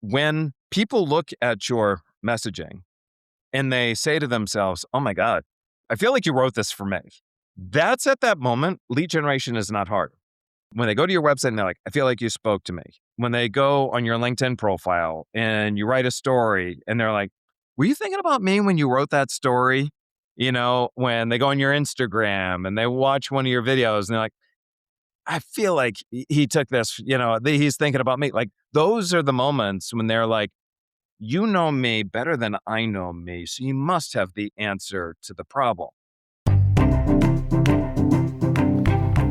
when people look at your messaging and they say to themselves, oh my God, I feel like you wrote this for me. That's at that moment, lead generation is not hard. When they go to your website and they're like, I feel like you spoke to me. When they go on your LinkedIn profile and you write a story and they're like, were you thinking about me when you wrote that story? When they go on your Instagram and they watch one of your videos and they're like, I feel like he took this, he's thinking about me. Like those are the moments when they're like, you know me better than I know me. So you must have the answer to the problem.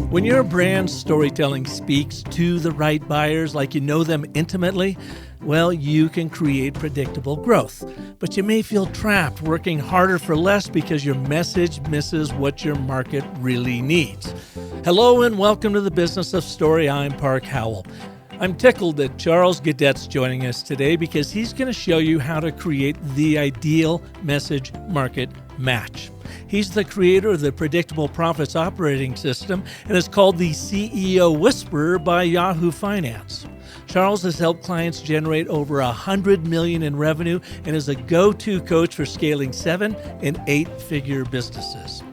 When your brand storytelling speaks to the right buyers, like you know them intimately, well, you can create predictable growth. But you may feel trapped working harder for less because your message misses what your market really needs. Hello and welcome to the Business of Story. I'm Park Howell. I'm tickled that Charles Gaudet's joining us today because he's going to show you how to create the ideal message market match. He's the creator of the Predictable Profits operating system and is called the CEO Whisperer by Yahoo Finance. Charles has helped clients generate over $100 million in revenue and is a go-to coach for scaling 7- and 8-figure businesses.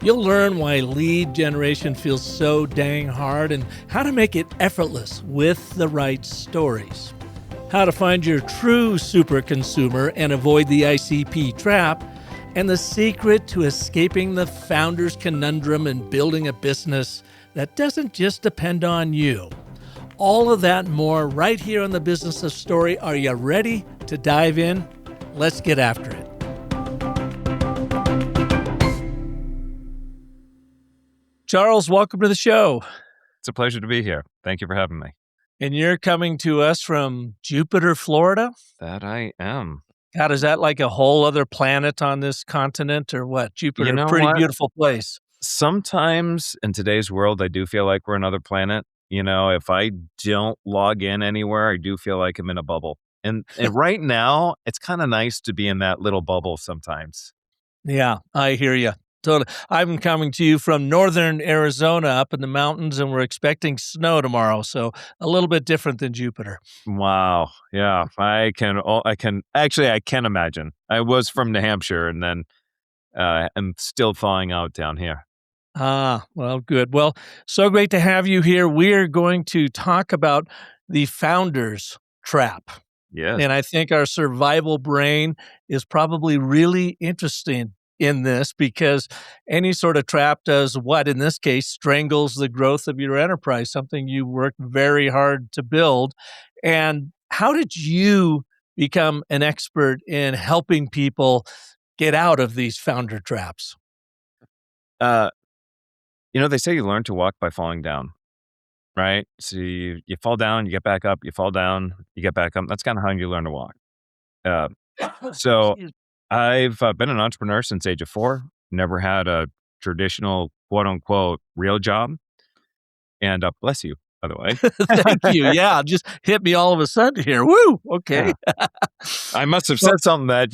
You'll learn why lead generation feels so dang hard and how to make it effortless with the right stories. How to find your true super consumer and avoid the ICP trap, and the secret to escaping the founder's conundrum and building a business that doesn't just depend on you. All of that and more right here on the Business of Story. Are you ready to dive in? Let's get after it. Charles, welcome to the show. It's a pleasure to be here. Thank you for having me. And you're coming to us from Jupiter, Florida? That I am. God, is that like a whole other planet on this continent or what? Jupiter, pretty what? beautiful place. Sometimes in today's world, I do feel like we're another planet. If I don't log in anywhere, I do feel like I'm in a bubble. And right now, it's kind of nice to be in that little bubble sometimes. Yeah, I hear you. Totally. I'm coming to you from northern Arizona up in the mountains, and we're expecting snow tomorrow. So a little bit different than Jupiter. Wow. Yeah, I can imagine. I was from New Hampshire, and then I'm still thawing out down here. Ah, well, good. Well, so great to have you here. We're going to talk about the founder's trap. Yes. And I think our survival brain is probably really interesting in this because any sort of trap does what, in this case, strangles the growth of your enterprise, something you worked very hard to build. And how did you become an expert in helping people get out of these founder traps? They say you learn to walk by falling down, right? So you fall down, you get back up, you fall down, you get back up. That's kind of how you learn to walk. So I've been an entrepreneur since age of 4, never had a traditional quote unquote real job. And bless you, by the way. Thank you. Yeah, just hit me all of a sudden here. Woo! Okay. Yeah. I must have said something that,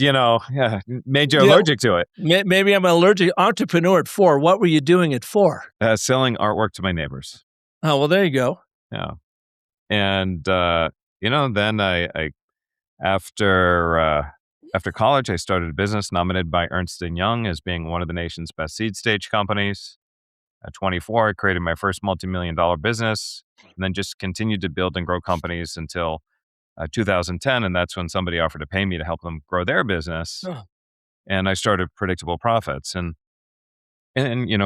made you allergic to it. Maybe I'm an allergic entrepreneur at 4. What were you doing at 4? Selling artwork to my neighbors. Oh, well, there you go. Yeah. And, then I after college, I started a business nominated by Ernst & Young as being one of the nation's best seed stage companies. At 24, I created my first multi-million-dollar business and then just continued to build and grow companies until 2010. And that's when somebody offered to pay me to help them grow their business. Oh. And I started Predictable Profits. And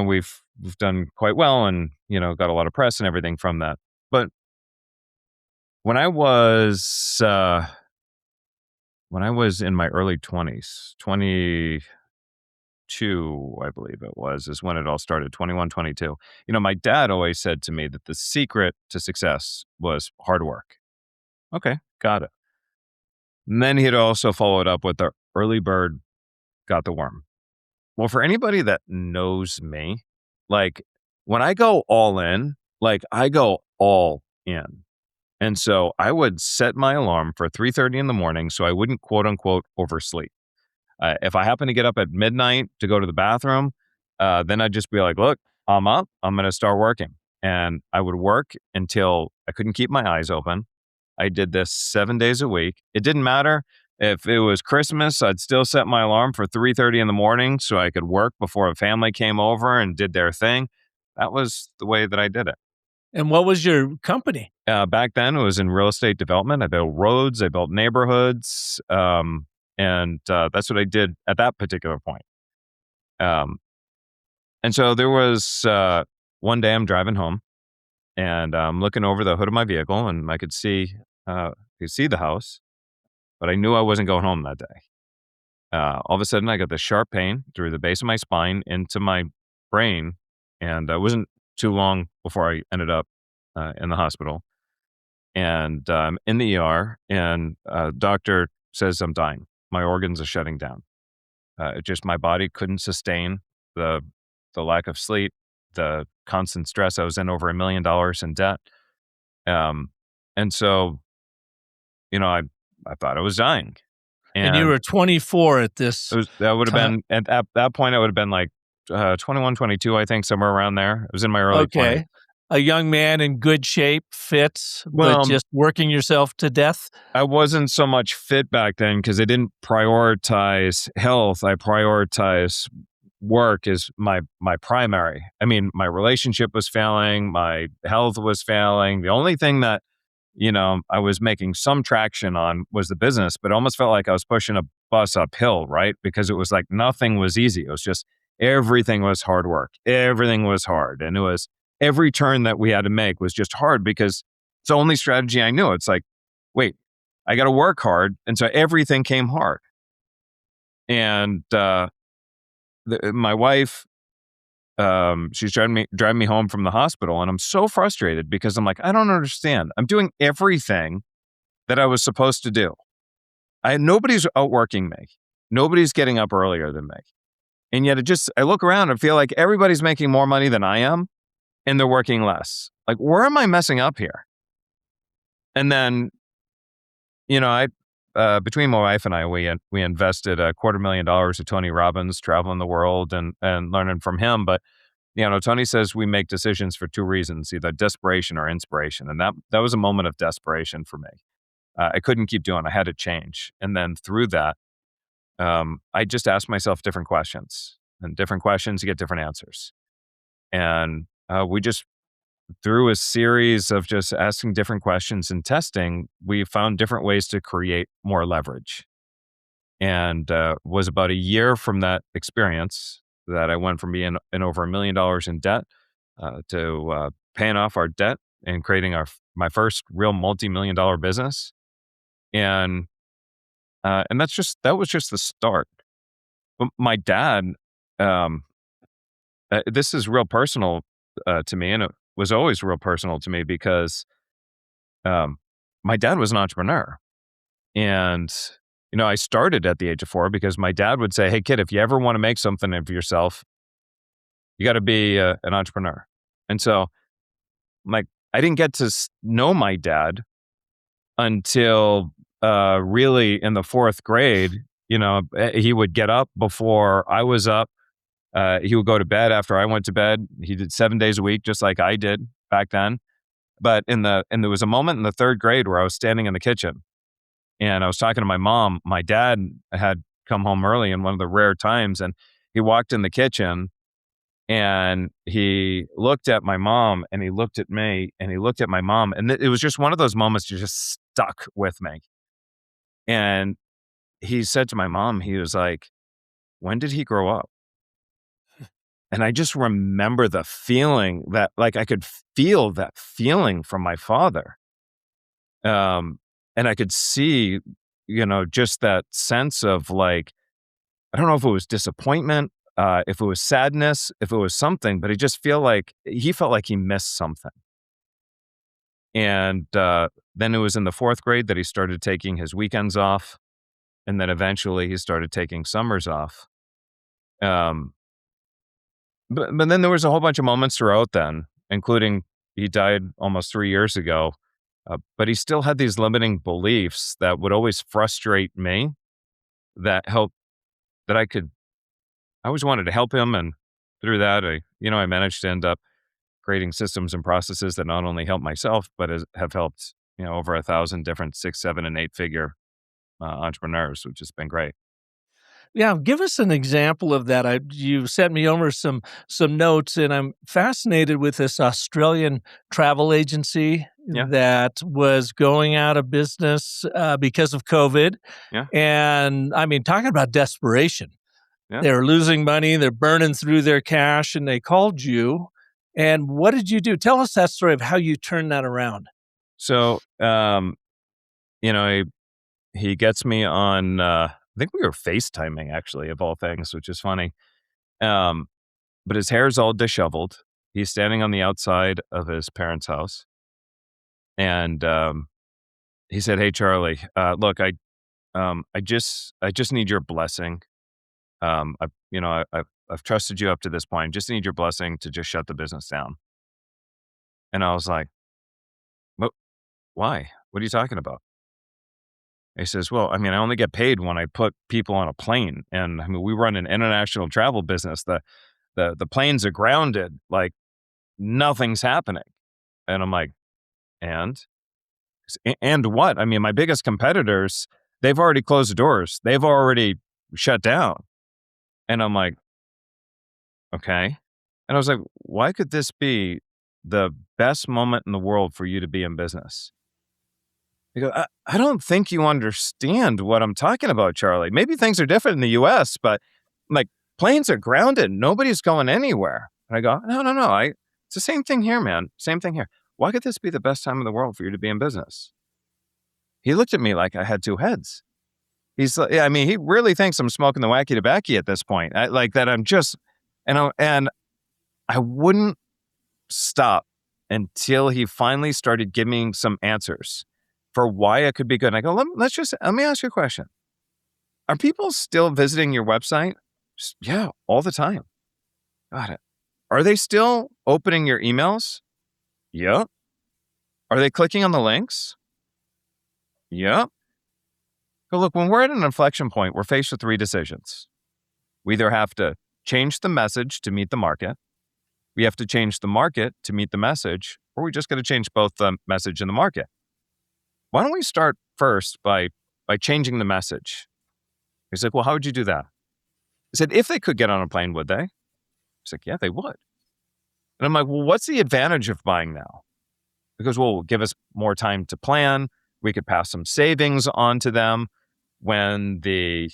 we've done quite well and, got a lot of press and everything from that. But when I was in my early 20s, 22, I believe it was, is when it all started, 21, 22. My dad always said to me that the secret to success was hard work. Okay, got it. And then he'd also followed up with the early bird got the worm. Well, for anybody that knows me, like when I go all in, I go all in. And so I would set my alarm for 3:30 in the morning so I wouldn't quote unquote oversleep. If I happen to get up at midnight to go to the bathroom, then I'd just be like, look, I'm up, I'm going to start working. And I would work until I couldn't keep my eyes open. I did this 7 days a week. It didn't matter if it was Christmas, I'd still set my alarm for 3:30 in the morning so I could work before a family came over and did their thing. That was the way that I did it. And what was your company? Back then, it was in real estate development. I built roads, I built neighborhoods, and that's what I did at that particular point. Um, and so there was one day I'm driving home, and I'm looking over the hood of my vehicle, and I could see the house, but I knew I wasn't going home that day. All of a sudden, I got this sharp pain through the base of my spine into my brain, and it wasn't too long before I ended up in the hospital. And in the ER, and doctor says I'm dying. My organs are shutting down. My body couldn't sustain the lack of sleep, the constant stress. I was in over $1 million in debt, um, and so I thought I was dying, And you and were 24 at this that would have time. been at that point. I would have been like 21, 22, I think, somewhere around there. I was in my early 20s. Okay. A young man in good shape, fit, but Well, just working yourself to death? I wasn't so much fit back then because I didn't prioritize health. I prioritized work as my primary. I mean, my relationship was failing, my health was failing. The only thing that, I was making some traction on was the business, but it almost felt like I was pushing a bus uphill, right? Because it was like nothing was easy. It was just everything was hard work. Everything was hard. And it was every turn that we had to make was just hard because it's the only strategy I knew. It's like, wait, I got to work hard. And so everything came hard. And my wife, she's driving me home from the hospital, and I'm so frustrated because I'm like, I don't understand. I'm doing everything that I was supposed to do. Nobody's outworking me. Nobody's getting up earlier than me. And yet I look around and feel like everybody's making more money than I am, and they're working less. Like, where am I messing up here? And then, between my wife and I, we invested $250,000 to Tony Robbins, traveling the world and learning from him. But Tony says we make decisions for two reasons: either desperation or inspiration. And that was a moment of desperation for me. I couldn't keep doing. I had to change. And then through that, I just asked myself different questions, and different questions you get different answers. And we just, through a series of just asking different questions and testing, we found different ways to create more leverage. And was about a year from that experience that I went from being in over $1 million in debt to paying off our debt and creating my first real multi-million-dollar business. And that was just the start. But my dad, this is real personal to me, and it was always real personal to me because my dad was an entrepreneur. And, I started at the age of 4 because my dad would say, hey, kid, if you ever want to make something of yourself, you got to be an entrepreneur. And so, like, I didn't get to know my dad until really in the 4th grade. He would get up before I was up. He would go to bed after I went to bed. He did 7 days a week, just like I did back then. But there was a moment in the 3rd grade where I was standing in the kitchen and I was talking to my mom. My dad had come home early in one of the rare times, and he walked in the kitchen and he looked at my mom and he looked at me and he looked at my mom. And it was just one of those moments that just stuck with me. And he said to my mom, he was like, when did he grow up? And I just remember the feeling that, like, I could feel that feeling from my father. And I could see, just that sense of, like, I don't know if it was disappointment, if it was sadness, if it was something, but he felt like he missed something. And then it was in the 4th grade that he started taking his weekends off. And then eventually he started taking summers off. But then there was a whole bunch of moments throughout then, including he died almost 3 years ago. But he still had these limiting beliefs that would always frustrate me, that I always wanted to help him. And through that, I managed to end up creating systems and processes that not only help myself, but have helped over 1,000 different 6, 7, and 8-figure entrepreneurs, which has been great. Yeah, give us an example of that. You sent me over some notes, and I'm fascinated with this Australian travel agency Yeah, that was going out of business because of COVID. yeah, And I mean, talking about desperation. yeah. They're losing money, they're burning through their cash, and they called you. And what did you do? Tell us that story of how you turned that around. So, you know, he gets me on. I think we were FaceTiming actually, of all things, which is funny. Um, but his hair's all disheveled. He's standing on the outside of his parents' house, and he said, "Hey, Charlie, look, I just need your blessing. I've trusted you up to this point. Just need your blessing to just shut the business down." And I was like, "What? Why? What are you talking about?" He says, "Well, I mean, I only get paid when I put people on a plane, and I mean, we run an international travel business. The planes are grounded, like nothing's happening." And I'm like, "And and what? I mean, my biggest competitors, they've already closed the doors. They've already shut down." And I'm like, "Okay." And I was like, "Why could this be the best moment in the world for you to be in business?" They go, I don't think you understand what I'm talking about, Charlie. Maybe things are different in the US, but like planes are grounded. Nobody's going anywhere." And I go, no, no, no. It's the same thing here, man. Same thing here. Why could this be the best time in the world for you to be in business? He looked at me like I had two heads. He's like, yeah, I mean, he really thinks I'm smoking the wacky tobacco at this point. Like that I'm just, and I wouldn't stop until he finally started giving some answers for why it could be good. And I go, let me ask you a question. Are people still visiting your website? Yeah, all the time. Got it. Are they still opening your emails? Yep. Are they clicking on the links? Yep. So look, when we're at an inflection point, we're faced with three decisions. We either have to change the message to meet the market, we have to change the market to meet the message, or we just got to change both the message and the market. Why don't we start first by changing the message? He's like, well, how would you do that? I said, if they could get on a plane, would they? He's like, yeah, they would. And I'm like, well, what's the advantage of buying now? Because, well, it'll give us more time to plan. We could pass some savings on to them when the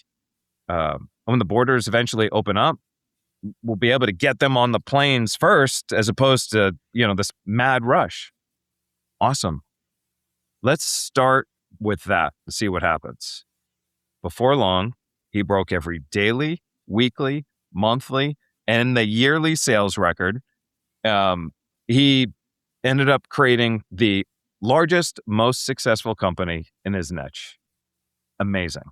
borders eventually open up. We'll be able to get them on the planes first, as opposed to, this mad rush. Awesome. Let's start with that and see what happens. Before long, he broke every daily, weekly, monthly, and the yearly sales record. He ended up creating the largest, most successful company in his niche. Amazing.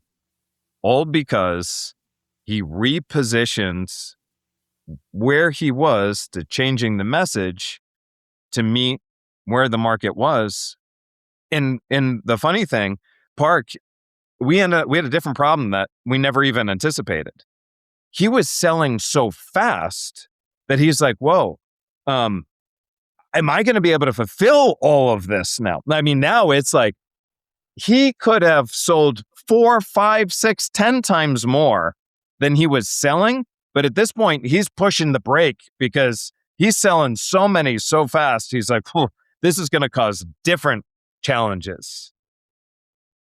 All because he repositioned where he was to changing the message to meet where the market was. And the funny thing, Park, we had a different problem that we never even anticipated. He was selling so fast that he's like, whoa, am I going to be able to fulfill all of this now? I mean, now it's like he could have sold 4, 5, 6, 10 times more than he was selling. But at this point, he's pushing the brake because he's selling so many so fast. He's like, this is going to cause different challenges.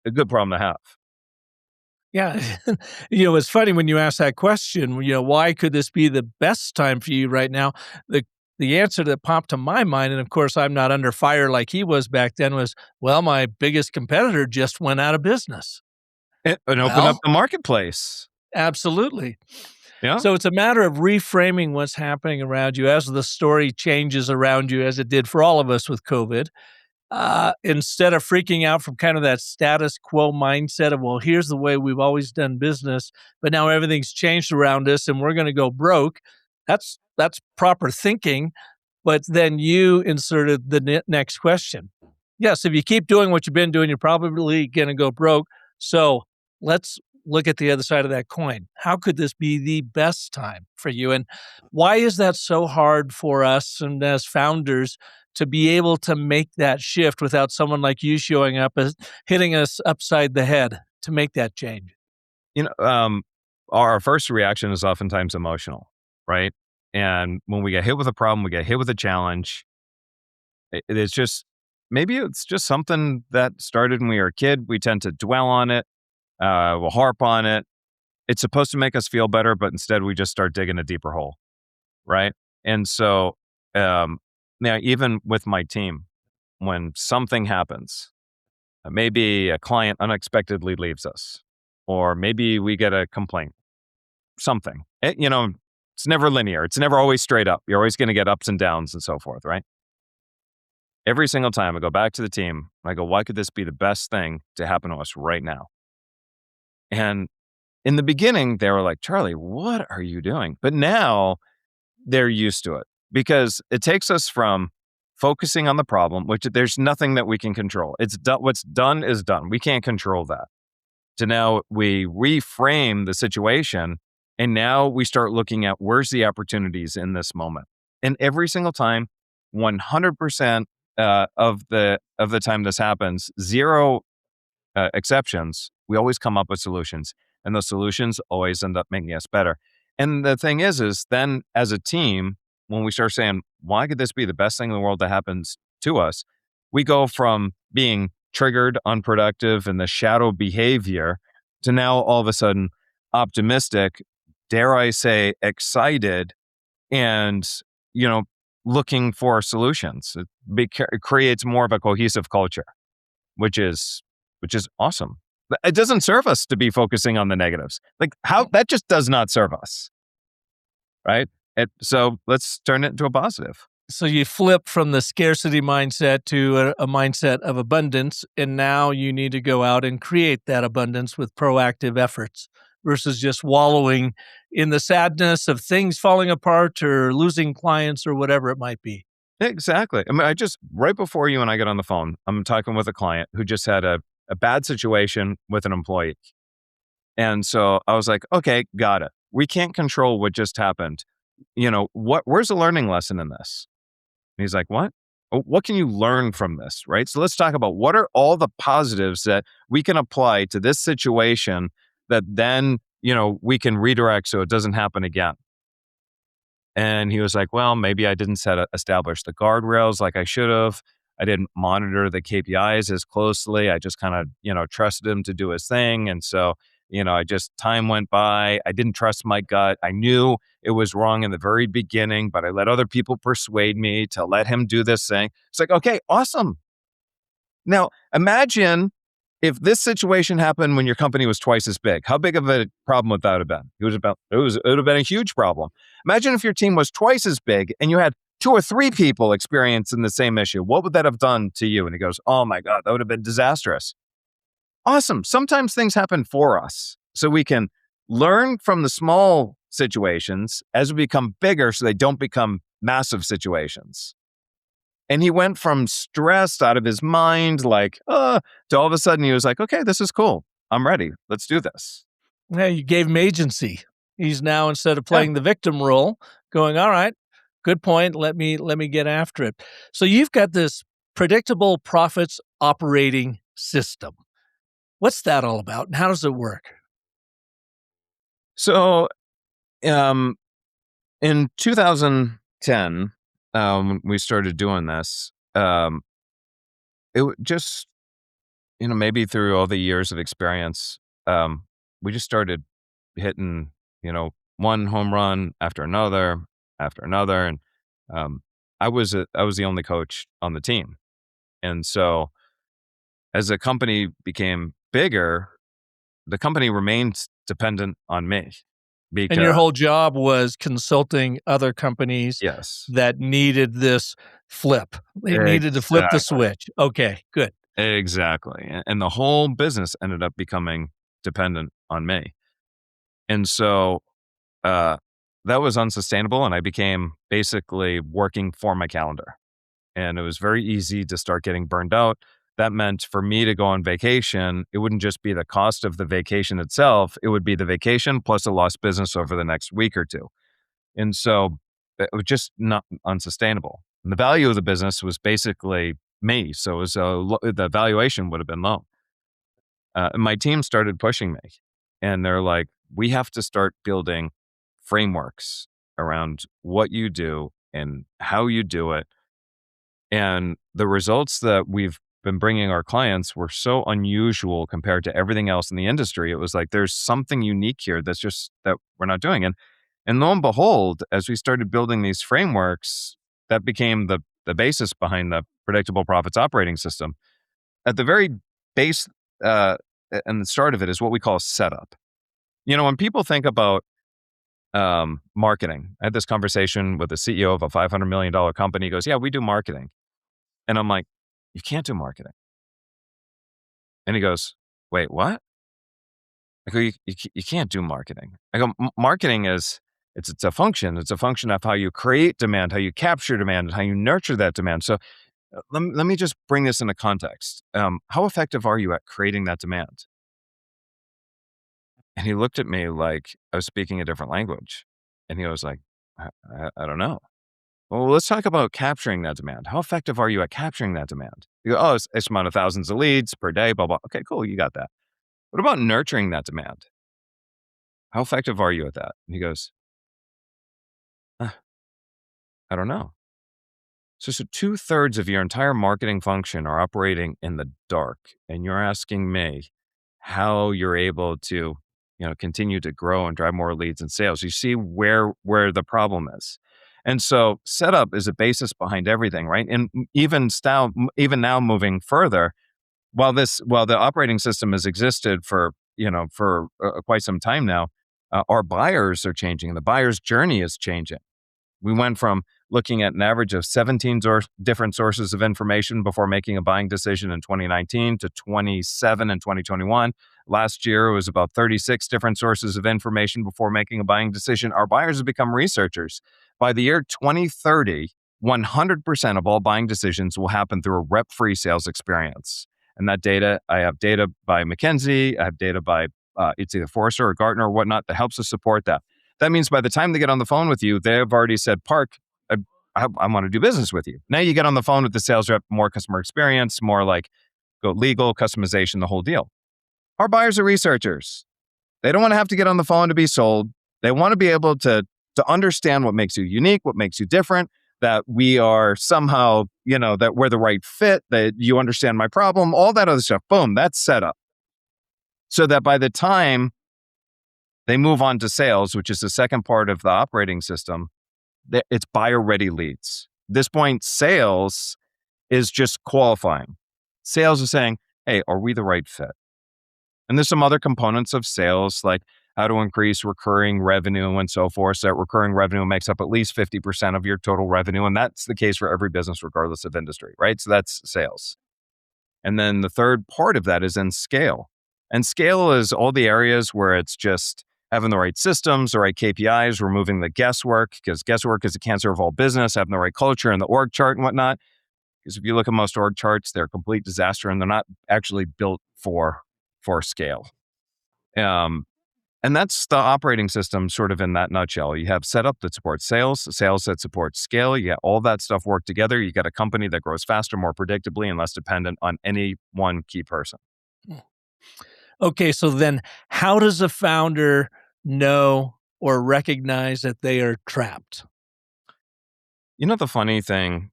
A good problem to have. Yeah. It's funny when you ask that question, why could this be the best time for you right now? The answer that popped to my mind, and of course I'm not under fire like he was back then, was, well, my biggest competitor just went out of business. And open up the marketplace. Absolutely. Yeah. So it's a matter of reframing what's happening around you as the story changes around you, as it did for all of us with COVID. Instead of freaking out from kind of that status quo mindset of, well, here's the way we've always done business, but now everything's changed around us and we're going to go broke. That's proper thinking. But then you inserted the next question. Yes, if you keep doing what you've been doing, you're probably going to go broke. So let's look at the other side of that coin. How could this be the best time for you? And why is that so hard for us and as founders to be able to make that shift without someone like you showing up as hitting us upside the head to make that change? You know, our first reaction is oftentimes emotional, right? And when we get hit with a problem, we get hit with a challenge. It's just maybe it's just something that started when we were a kid. We tend to dwell on it. We'll harp on it. It's supposed to make us feel better, but instead we just start digging a deeper hole, right? And so, now even with my team, when something happens, maybe a client unexpectedly leaves us, or maybe we get a complaint, something. It's never linear. It's never always straight up. You're always going to get ups and downs and so forth, right? Every single time I go back to the team, I go, why could this be the best thing to happen to us right now? And in the beginning, they were like, Charlie, what are you doing? But now they're used to it because it takes us from focusing on the problem, which there's nothing that we can control. It's done. What's done is done. We can't control that. So now we reframe the situation, and now we start looking at where's the opportunities in this moment. And every single time, 100% of the time this happens, zero exceptions, we always come up with solutions, and those solutions always end up making us better. And the thing is then as a team, when we start saying, why could this be the best thing in the world that happens to us? We go from being triggered, unproductive, and the shadow behavior to now all of a sudden optimistic, dare I say, excited, and, looking for solutions. It creates more of a cohesive culture, which is awesome. It doesn't serve us to be focusing on the negatives. Like how that just does not serve us, right? So let's turn it into a positive. So you flip from the scarcity mindset to a mindset of abundance, and now you need to go out and create that abundance with proactive efforts versus just wallowing in the sadness of things falling apart or losing clients or whatever it might be. Exactly. I mean, right before you and I get on the phone, I'm talking with a client who just had a bad situation with an employee. And so I was like, okay, got it. We can't control what just happened. Where's the learning lesson in this? And he's like, what? What can you learn from this? Right. So let's talk about what are all the positives that we can apply to this situation that then, we can redirect so it doesn't happen again. And he was like, well, maybe I didn't establish the guardrails like I should have. I didn't monitor the KPIs as closely. I just kind of, trusted him to do his thing. And so, time went by. I didn't trust my gut. I knew it was wrong in the very beginning, but I let other people persuade me to let him do this thing. It's like, okay, awesome. Now, imagine if this situation happened when your company was twice as big. How big of a problem would that have been? It would have been a huge problem. Imagine if your team was twice as big and you had 2 or 3 people experiencing the same issue. What would that have done to you? And he goes, oh my God, that would have been disastrous. Awesome. Sometimes things happen for us so we can learn from the small situations as we become bigger so they don't become massive situations. And he went from stressed out of his mind, to all of a sudden he was like, okay, this is cool. I'm ready. Let's do this. Yeah, you gave him agency. He's now, instead of playing the victim role, going, all right, good point. Let me get after it. So you've got this predictable profits operating system. What's that all about, and how does it work? So, in 2010, when we started doing this, it just, maybe through all the years of experience, we just started hitting, one home run after another, and I was the only coach on the team, and so as the company became bigger, the company remained dependent on me. And your Because whole job was consulting other companies yes, that needed this flip. They needed to flip the exactly, switch. Okay, good. exactly, and the whole business ended up becoming dependent on me, and so uh, that was unsustainable, and I became basically working for my calendar, and it was very easy to start getting burned out. That meant for me to go on vacation, it wouldn't just be the cost of the vacation itself, it would be the vacation plus a lost business over the next week or two. And so it was just not unsustainable. And the value of the business was basically me. So it was the valuation would have been low. My team started pushing me, and they're like, we have to start building frameworks around what you do and how you do it. And the results that we've been bringing our clients were so unusual compared to everything else in the industry. It was like, there's something unique here that's just that we're not doing. And lo and behold, as we started building these frameworks, that became the basis behind the predictable profits operating system. At the very base, and the start of it is what we call setup. When people think about marketing, I had this conversation with the CEO of a $500 million company. He goes, "Yeah, we do marketing." And I'm like, "You can't do marketing." And he goes, "Wait, what?" I go, you can't do marketing." I go, Marketing is, it's a function. It's a function of how you create demand, how you capture demand, and how you nurture that demand. So let me just bring this into context. How effective are you at creating that demand?" And he looked at me like I was speaking a different language. And he was like, I don't know." "Well, let's talk about capturing that demand. How effective are you at capturing that demand?" You go, "Oh, it's X amount of thousands of leads per day, blah, blah." Okay, cool. You got that. "What about nurturing that demand? How effective are you at that?" And he goes, "Uh, I don't know." So 2/3 of your entire marketing function are operating in the dark. And you're asking me how you're able to, continue to grow and drive more leads and sales. You see where the problem is. And so setup is a basis behind everything, right? And even now moving further, while the operating system has existed for quite some time now, our buyers are changing. The buyer's journey is changing. We went from looking at an average of 17 different sources of information before making a buying decision in 2019 to 27 in 2021. Last year, it was about 36 different sources of information before making a buying decision. Our buyers have become researchers. By the year 2030, 100% of all buying decisions will happen through a rep-free sales experience. And that data, I have data by McKinsey, I have data by it's either Forrester or Gartner or whatnot that helps us support that. That means by the time they get on the phone with you, they've already said, "Park, I want to do business with you." Now you get on the phone with the sales rep, more customer experience, more like go legal, customization, the whole deal. Our buyers are researchers. They don't want to have to get on the phone to be sold. They want to be able to understand what makes you unique, what makes you different, that we are somehow, that we're the right fit, that you understand my problem, all that other stuff. Boom, that's set up. So that by the time they move on to sales, which is the second part of the operating system, it's buyer-ready leads. At this point, sales is just qualifying. Sales is saying, "Hey, are we the right fit?" And there's some other components of sales, like how to increase recurring revenue and so forth. So that recurring revenue makes up at least 50% of your total revenue. And that's the case for every business, regardless of industry, right? So that's sales. And then the third part of that is in scale. And scale is all the areas where it's just having the right systems, the right KPIs, removing the guesswork, because guesswork is the cancer of all business, having the right culture and the org chart and whatnot. Because if you look at most org charts, they're a complete disaster and they're not actually built for scale. And that's the operating system sort of in that nutshell. You have setup that supports sales that supports scale. You get all that stuff work together. You get a company that grows faster, more predictably, and less dependent on any one key person. Okay, so then how does a founder know or recognize that they are trapped? The funny thing,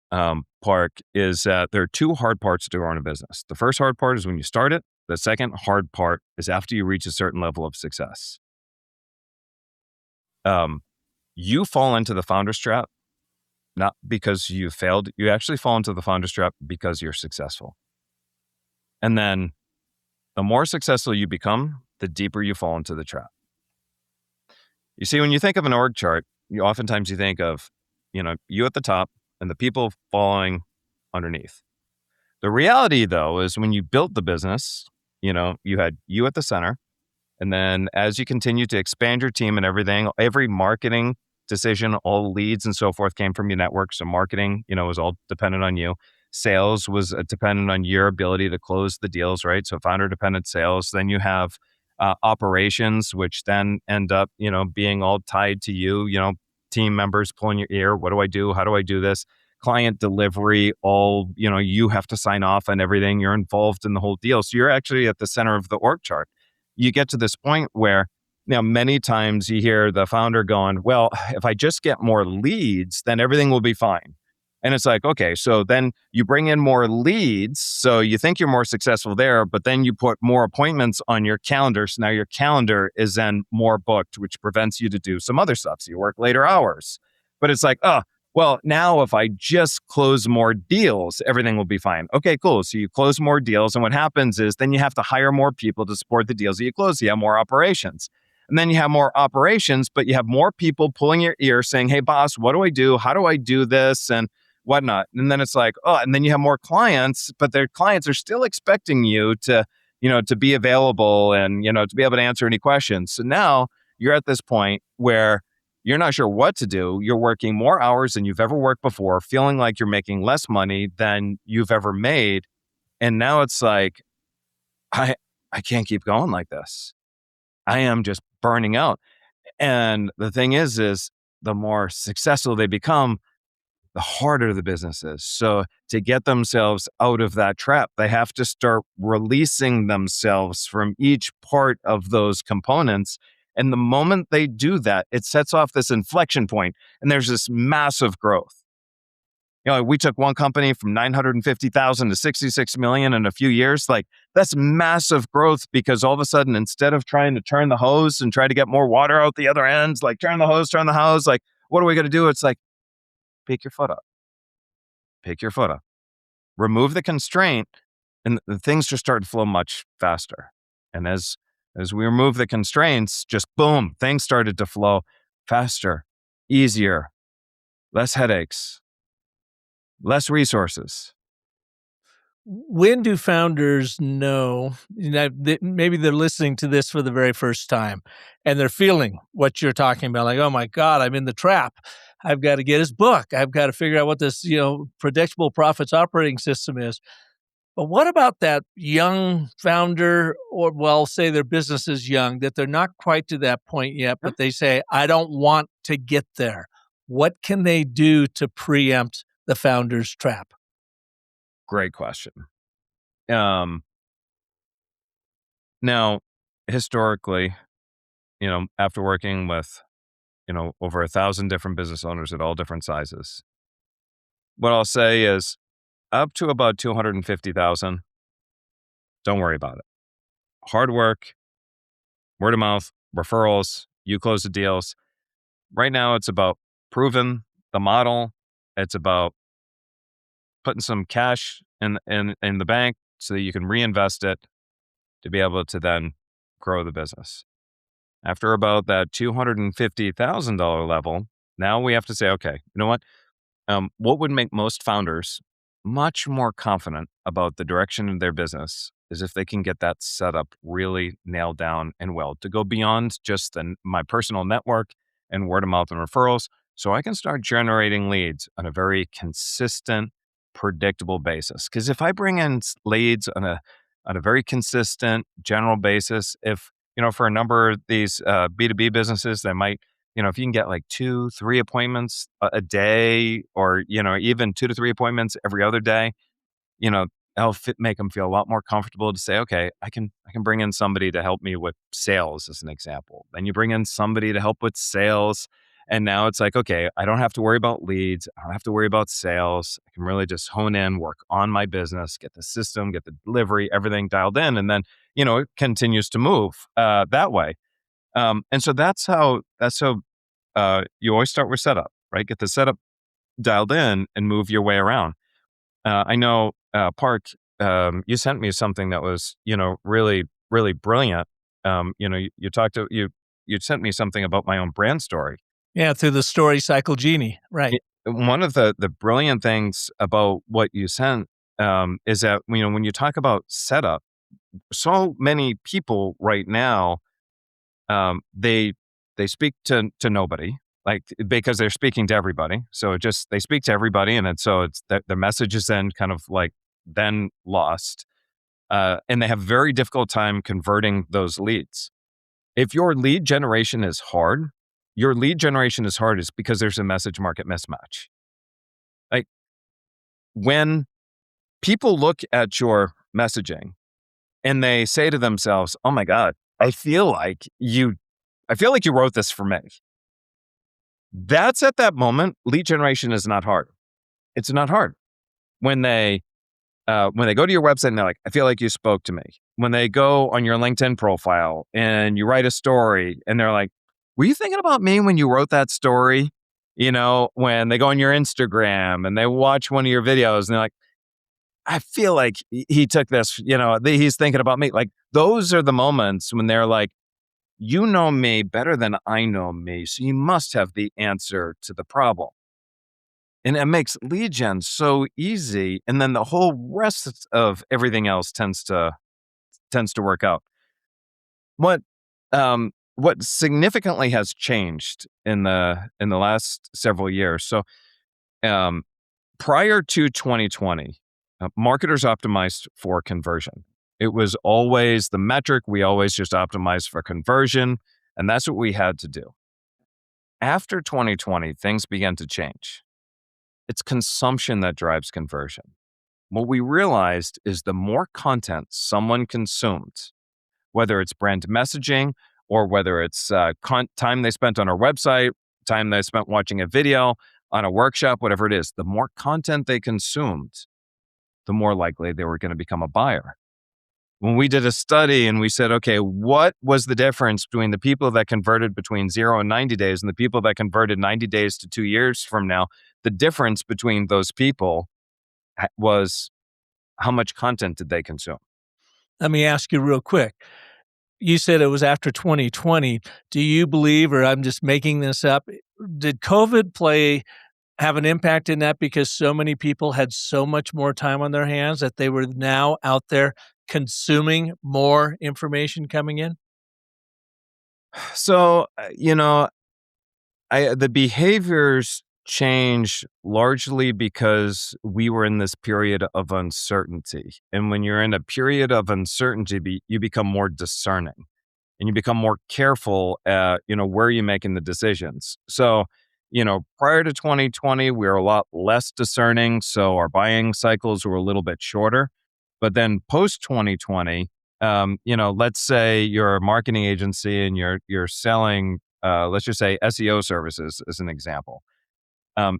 Park, is that there are two hard parts to growing a business. The first hard part is when you start it. The second hard part is after you reach a certain level of success. You fall into the founder's trap, not because you failed. You actually fall into the founder's trap because you're successful. And then the more successful you become, the deeper you fall into the trap. You see, when you think of an org chart, oftentimes you think of, you at the top and the people following underneath. The reality, though, is when you built the business, you had you at the center. And then as you continue to expand your team and everything, every marketing decision, all leads and so forth came from your network. So marketing, was all dependent on you. Sales was dependent on your ability to close the deals, right? So founder dependent sales. Then you have operations, which then end up, being all tied to you, team members pulling your ear. What do I do? How do I do this? client delivery, all, you have to sign off on everything. You're involved in the whole deal. So you're actually at the center of the org chart. You get to this point where, many times you hear the founder going, well, if I just get more leads, then everything will be fine. And it's like, okay, so then you bring in more leads. So you think you're more successful there, but then you put more appointments on your calendar. So now your calendar is then more booked, which prevents you to do some other stuff. So you work later hours. But it's like, oh, well, now if I just close more deals, everything will be fine. Okay, cool. So you close more deals. And what happens is then you have to hire more people to support the deals that you close. You have more operations. And then you have more operations, but you have more people pulling your ear saying, hey, boss, what do I do? How do I do this? And whatnot. And then it's like, oh, and then you have more clients, but their clients are still expecting you to be available and, to be able to answer any questions. So now you're at this point where you're not sure what to do. You're working more hours than you've ever worked before, feeling like you're making less money than you've ever made. And now it's like, I can't keep going like this. I am just burning out. And the thing is the more successful they become, the harder the business is. So to get themselves out of that trap, they have to start releasing themselves from each part of those components. And the moment they do that, it sets off this inflection point, and there's this massive growth. We took one company from 950,000 to 66 million in a few years. Like, that's massive growth, because all of a sudden, instead of trying to turn the hose and try to get more water out the other ends, like turn the hose, like, what are we going to do? It's like, pick your foot up. Pick your foot up. Remove the constraint, and the things just start to flow much faster. And as we remove the constraints, just boom, things started to flow faster, easier, less headaches, less resources. When do founders know, maybe they're listening to this for the very first time and they're feeling what you're talking about, like, oh my God, I'm in the trap. I've got to get his book. I've got to figure out what this, predictable profits operating system is. But what about that young founder, or say their business is young, that they're not quite to that point yet, but they say, I don't want to get there. What can they do to preempt the founder's trap? Great question. Now, historically, after working with, over 1,000 different business owners at all different sizes, what I'll say is up to about 250,000, don't worry about it. Hard work, word of mouth, referrals, you close the deals. Right now, it's about proving the model. It's about putting some cash in the bank so that you can reinvest it to be able to then grow the business. After about that $250,000 level, now we have to say, okay, you know what would make most founders much more confident about the direction of their business is if they can get that setup really nailed down and well, to go beyond just my personal network and word of mouth and referrals, so I can start generating leads on a very consistent, predictable basis. Because if I bring in leads on a very consistent, general basis, if for a number of these B2B businesses, they might, if you can get like 2-3 appointments a day, or, even 2 to 3 appointments every other day, that'll make them feel a lot more comfortable to say, okay, I can bring in somebody to help me with sales, as an example. Then you bring in somebody to help with sales. And now it's like, okay, I don't have to worry about leads. I don't have to worry about sales. I can really just hone in, work on my business, get the system, get the delivery, everything dialed in. And then, it continues to move that way. And so that's how you always start with setup, right? Get the setup dialed in and move your way around. I know, Park, you sent me something that was, really, really brilliant. You sent me something about my own brand story. Yeah, through the story Cycle Genie, right? One of the brilliant things about what you sent is that, when you talk about setup, so many people right now, they speak to nobody, like, because they're speaking to everybody. So they speak to everybody, and it's the message is then kind of like then lost, and they have a very difficult time converting those leads. If your lead generation is hard, is because there's a message market mismatch. Like, when people look at your messaging and they say to themselves, "Oh my God, I feel like you wrote this for me." That's at that moment, lead generation is not hard. It's not hard. When they go to your website and they're like, "I feel like you spoke to me." When they go on your LinkedIn profile and you write a story and they're like, "Were you thinking about me when you wrote that story?" When they go on your Instagram and they watch one of your videos and they're like, "I feel like he took this, he's thinking about me." Like, those are the moments when they're like, "You know me better than I know me, so you must have the answer to the problem." And it makes lead gen so easy, and then the whole rest of everything else tends to work out. What what significantly has changed in the last several years? So, um, prior to 2020, marketers optimized for conversion. It was always the metric. We always just optimized for conversion, and that's what we had to do. After 2020, things began to change. It's consumption that drives conversion. What we realized is the more content someone consumed, whether it's brand messaging or whether it's time they spent on our website, time they spent watching a video, on a workshop, whatever it is, the more content they consumed, the more likely they were going to become a buyer. When we did a study and we said, okay, what was the difference between the people that converted between 0 and 90 days and the people that converted 90 days to 2 years from now, the difference between those people was how much content did they consume? Let me ask you real quick. You said it was after 2020. Do you believe, or I'm just making this up, did COVID have an impact in that because so many people had so much more time on their hands that they were now out there consuming more information coming in? So, the behaviors change largely because we were in this period of uncertainty. And when you're in a period of uncertainty, you become more discerning and you become more careful at, where you're making the decisions. So, prior to 2020, we were a lot less discerning. So our buying cycles were a little bit shorter. But then post 2020, let's say you're a marketing agency and you're selling, let's just say SEO services as an example.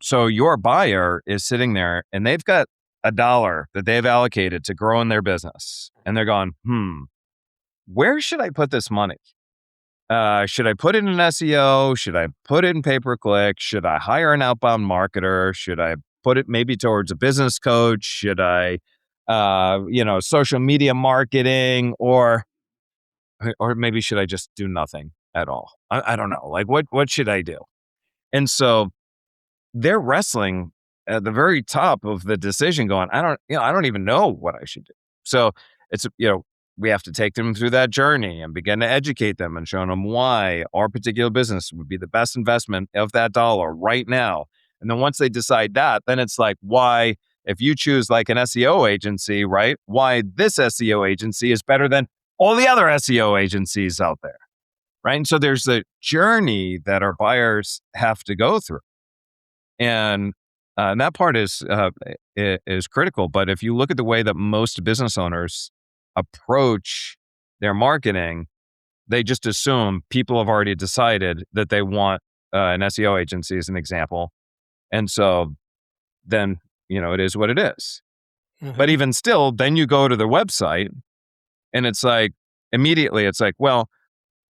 So your buyer is sitting there and they've got $1 that they've allocated to grow in their business. And they're going, where should I put this money? Should I put it in SEO? Should I put it in pay-per-click? Should I hire an outbound marketer? Should I put it maybe towards a business coach? Should I, social media marketing, or maybe should I just do nothing at all? I don't know. Like, what should I do? And so they're wrestling at the very top of the decision going, I don't even know what I should do. So it's, we have to take them through that journey and begin to educate them and show them why our particular business would be the best investment of that dollar right now. And then once they decide that, then it's like, why, if you choose like an SEO agency, right? Why this SEO agency is better than all the other SEO agencies out there, right? And so there's a journey that our buyers have to go through. And that part is critical. But if you look at the way that most business owners approach their marketing, they just assume people have already decided that they want an SEO agency as an example. And so then, it is what it is. Mm-hmm. But even still, then you go to their website and it's like, immediately it's like, well,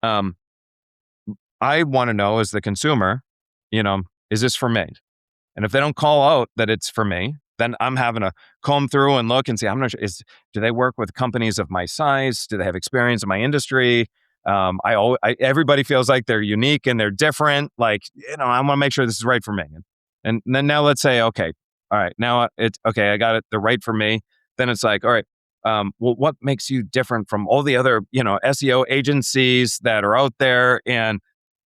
I want to know as the consumer, is this for me? And if they don't call out that it's for me, then I'm having to comb through and look and see, I'm not sure, do they work with companies of my size? Do they have experience in my industry? Everybody feels like they're unique and they're different. Like, I want to make sure this is right for me. And then now let's say, okay, all right, now it's okay, I got it, they're right for me. Then it's like, all right, well, what makes you different from all the other, SEO agencies that are out there? And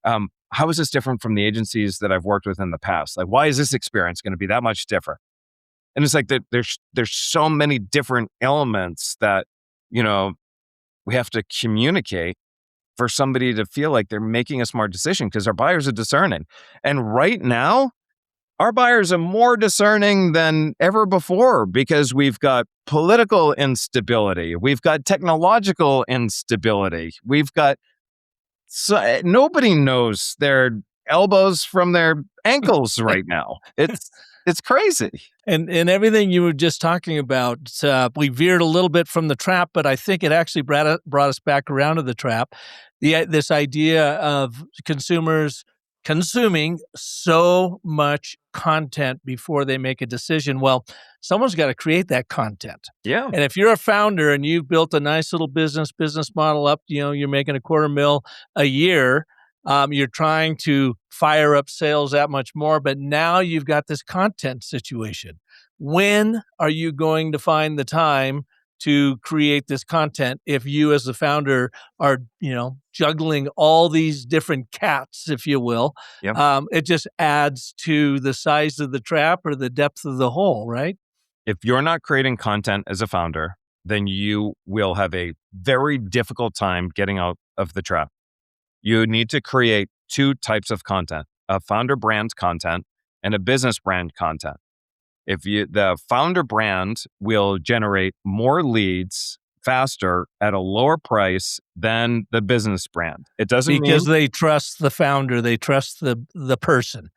how is this different from the agencies that I've worked with in the past? Like, why is this experience going to be that much different? And it's like there's so many different elements that, we have to communicate for somebody to feel like they're making a smart decision, because our buyers are discerning. And right now, Our buyers are more discerning than ever before because we've got political instability. We've got technological instability. We've got nobody knows their elbows from their ankles right now. It's crazy. And everything you were just talking about, we veered a little bit from the trap, but I think it actually brought us back around to the trap. This idea of consumers consuming so much content before they make a decision. Well, someone's got to create that content. Yeah. And if you're a founder and you've built a nice little business model up, you're making $250,000 a year. You're trying to fire up sales that much more, but now you've got this content situation. When are you going to find the time to create this content if you as the founder are, juggling all these different cats, if you will? Yeah. It just adds to the size of the trap or the depth of the hole, right? If you're not creating content as a founder, then you will have a very difficult time getting out of the trap. You need to create two types of content, a founder brand content and a business brand content. The founder brand will generate more leads faster at a lower price than the business brand. It doesn't Because mean they trust the founder, they trust the person.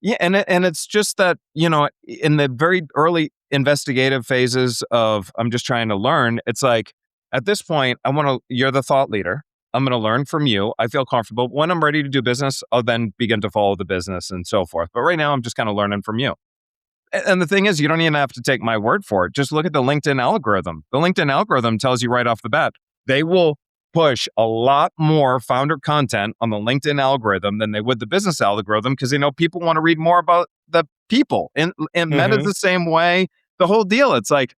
Yeah, and it's just that, in the very early investigative phases of I'm just trying to learn, it's like at this point, you're the thought leader. I'm going to learn from you. I feel comfortable. When I'm ready to do business, I'll then begin to follow the business and so forth. But right now, I'm just kind of learning from you. And the thing is, you don't even have to take my word for it. Just look at the LinkedIn algorithm. The LinkedIn algorithm tells you right off the bat, they will push a lot more founder content on the LinkedIn algorithm than they would the business algorithm because they know people want to read more about the people. And Meta's the same way. The whole deal. It's like,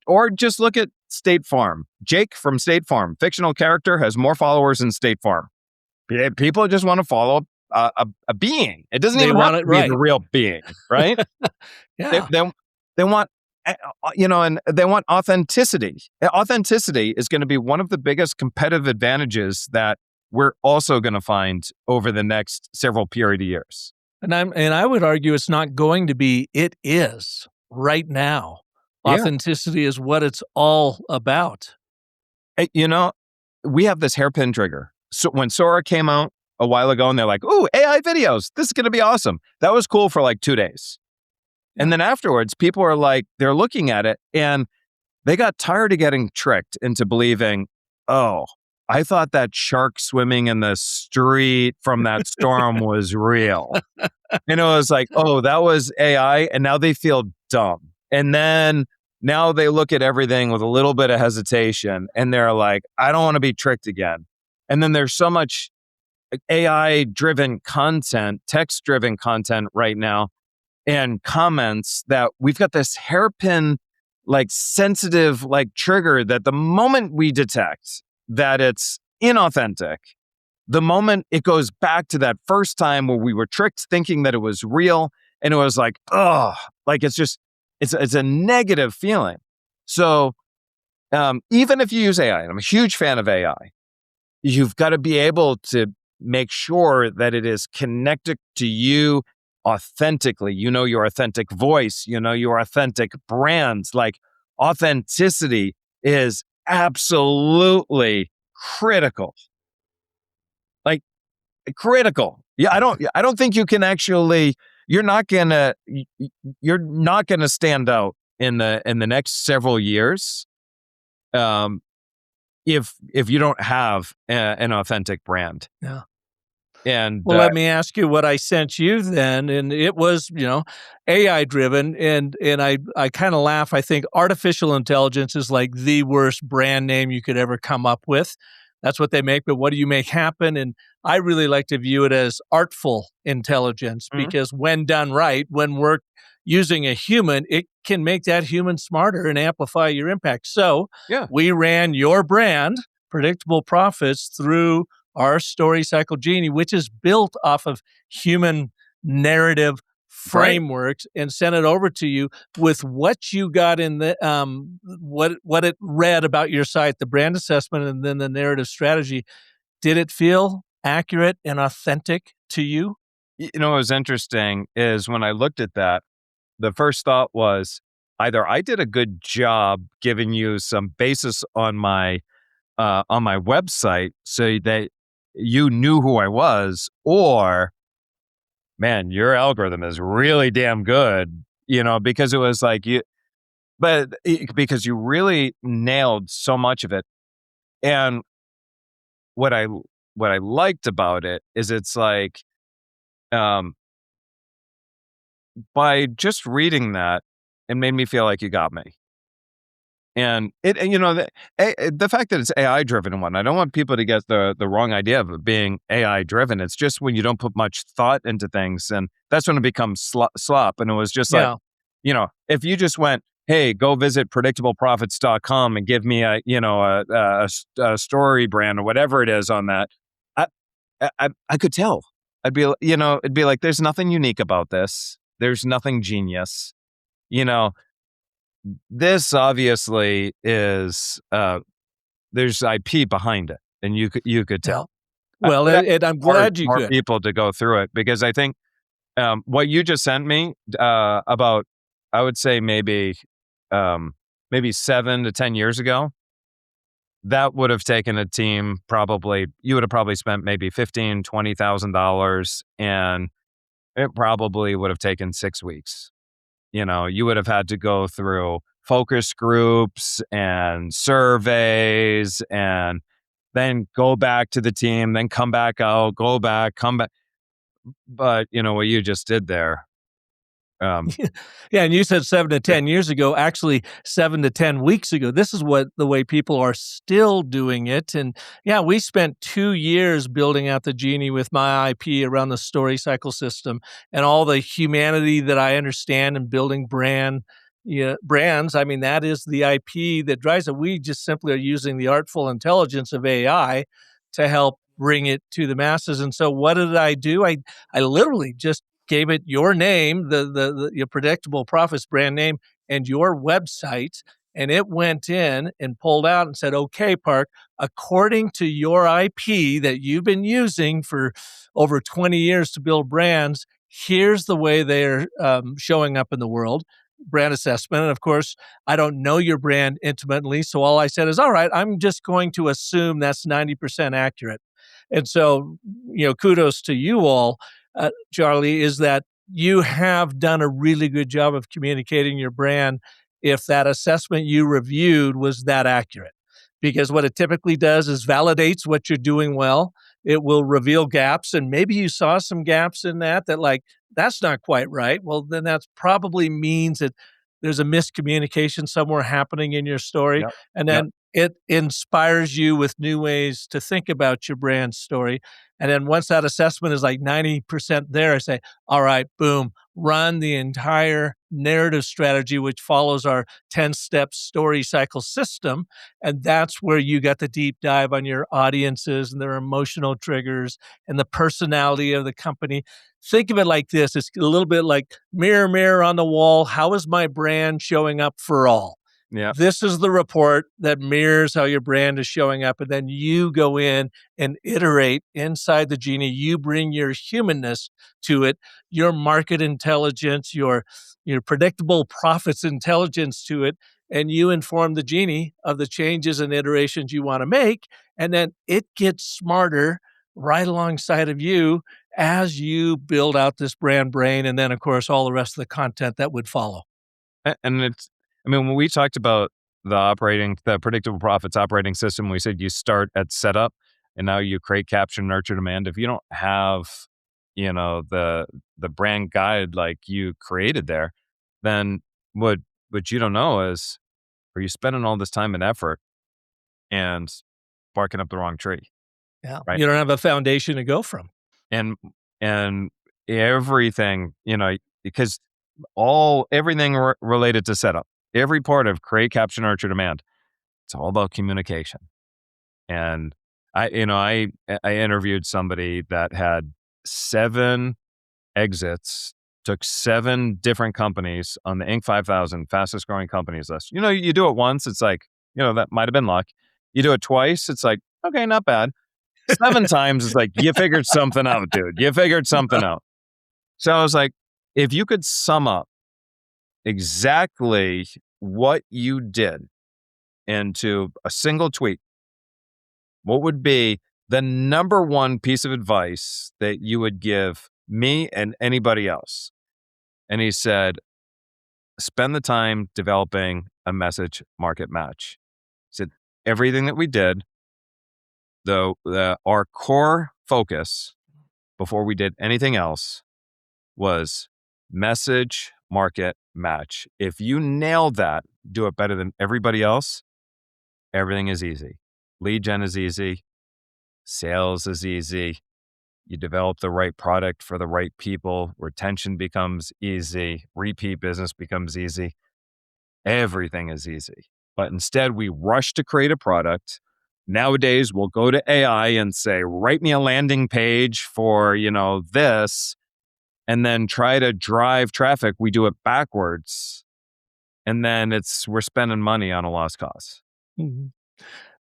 or just look at State Farm. Jake from State Farm, fictional character, has more followers than State Farm. People just want to follow a being. It doesn't even have to be the real being, right? Yeah. They want, and they want authenticity. Authenticity is going to be one of the biggest competitive advantages that we're also going to find over the next several period of years. And I would argue it's not going to be, it is right now. Yeah. Authenticity is what it's all about. We have this hairpin trigger. So when Sora came out a while ago and they're like, ooh, AI videos, this is going to be awesome. That was cool for like 2 days. Yeah. And then afterwards, people are like, they're looking at it and they got tired of getting tricked into believing, oh, I thought that shark swimming in the street from that storm was real. And it was like, oh, that was AI. And now they feel dumb. And then now they look at everything with a little bit of hesitation and they're like, I don't want to be tricked again. And then there's so much AI-driven content, text-driven content right now and comments that we've got this hairpin, sensitive, trigger that the moment we detect that it's inauthentic, the moment it goes back to that first time where we were tricked thinking that it was real and it was like, oh, it's a negative feeling. So even if you use AI, and I'm a huge fan of AI, you've got to be able to make sure that it is connected to you authentically. Your authentic voice, your authentic brands. Authenticity is absolutely critical. Critical. Yeah, I don't think you can actually, you're not gonna stand out in the next several years if you don't have an authentic brand. Yeah. And well, let me ask you what I sent you then, and it was AI driven, and I kind of laugh. I think artificial intelligence is like the worst brand name you could ever come up with. That's what they make, but what do you make happen? And I really like to view it as artful intelligence because when done right, when we're using a human, it can make that human smarter and amplify your impact. So we ran your brand, Predictable Profits, through our Story Cycle Genie, which is built off of human narrative frameworks, and sent it over to you with what you got in the what it read about your site, the brand assessment, and then the narrative strategy. Did it feel accurate and authentic to you? What was interesting is when I looked at that, the first thought was either I did a good job giving you some basis on my website so that you knew who I was, or man, your algorithm is really damn good, because it was like because you really nailed so much of it. And what I what I liked about it is it's like, um, by just reading that, it made me feel like you got me. The fact that it's AI driven and whatnot, I don't want people to get the wrong idea of it being AI driven. It's just when you don't put much thought into things, and that's when it becomes slop. And it was just like, Yeah. if you just went, hey, go visit predictableprofits.com and give me a story brand or whatever it is on that, I, I could tell. It'd be like, there's nothing unique about this. There's nothing genius. You know, this obviously is there's IP behind it, and you could Yeah. tell. Well, But I and I'm encourage glad you more could. people to go through it because I think what you just sent me about, I would say maybe 7 to 10 years ago, that would have taken a team probably. You would have probably spent maybe $15,000-$20,000, and it probably would have taken 6 weeks. You would have had to go through focus groups and surveys and then go back to the team, then come back out, go back, come back. But what you just did there, um, Yeah, and you said 7 to 10 years ago, actually 7 to 10 weeks ago. This is what the way people are still doing it. And yeah, we spent 2 years building out the Genie with my IP around the story cycle system and all the humanity that I understand in building brands. I mean, that is the IP that drives it. We just simply are using the artful intelligence of AI to help bring it to the masses. And so what did I do? I literally just gave it your name, your predictable profits brand name, and your website, and it went in and pulled out and said, "Okay, Park, according to your IP that you've been using for over 20 years to build brands, here's the way they're showing up in the world." Brand assessment. And of course, I don't know your brand intimately. So all I said is, all right, I'm just going to assume that's 90% accurate. And so, kudos to you all, Charlie, is that you have done a really good job of communicating your brand if that assessment you reviewed was that accurate. Because what it typically does is validates what you're doing well. It will reveal gaps, and maybe you saw some gaps in that like, that's not quite right. Well, then that probably means that there's a miscommunication somewhere happening in your story. yep, And yep, then it inspires you with new ways to think about your brand story. And then once that assessment is like 90% there, I say, all right, boom, run the entire narrative strategy, which follows our 10-step story cycle system. And that's where you got the deep dive on your audiences and their emotional triggers and the personality of the company. Think of it like this. It's a little bit like mirror, mirror on the wall. How is my brand showing up for all? yep. This is the report that mirrors how your brand is showing up. And then you go in and iterate inside the Genie. You bring your humanness to it, your market intelligence, your predictable profits intelligence to it. And you inform the Genie of the changes and iterations you want to make. And then it gets smarter right alongside of you as you build out this brand brain. And then, of course, all the rest of the content that would follow. And when we talked about the predictable profits operating system, we said you start at setup and now you create, capture, nurture demand. If you don't have, the brand guide like you created there, then what you don't know is, are you spending all this time and effort and barking up the wrong tree, Yeah. right? You don't have a foundation to go from. And and everything, because everything related to setup, every part of create, capture, nurture, demand, it's all about communication. And I interviewed somebody that had 7 exits, took 7 different companies on the Inc. 5000 fastest growing companies list. You do it once, it's like, that might have been luck. You do it twice, it's like, okay, not bad. 7 times, it's like, you figured something out, dude. You figured something out. So I was like, if you could sum up exactly what you did into a single tweet, what would be the number one piece of advice that you would give me and anybody else? And he said, spend the time developing a message market match. He said, everything that we did, though, our core focus before we did anything else was message market match. If you nail that, do it better than everybody else, everything is easy. Lead gen is easy. Sales is easy. You develop the right product for the right people. Retention becomes easy. Repeat business becomes easy. Everything is easy. But instead, we rush to create a product. Nowadays, we'll go to AI and say, write me a landing page for, this, and then try to drive traffic. We do it backwards. And then we're spending money on a lost cause. Mm-hmm.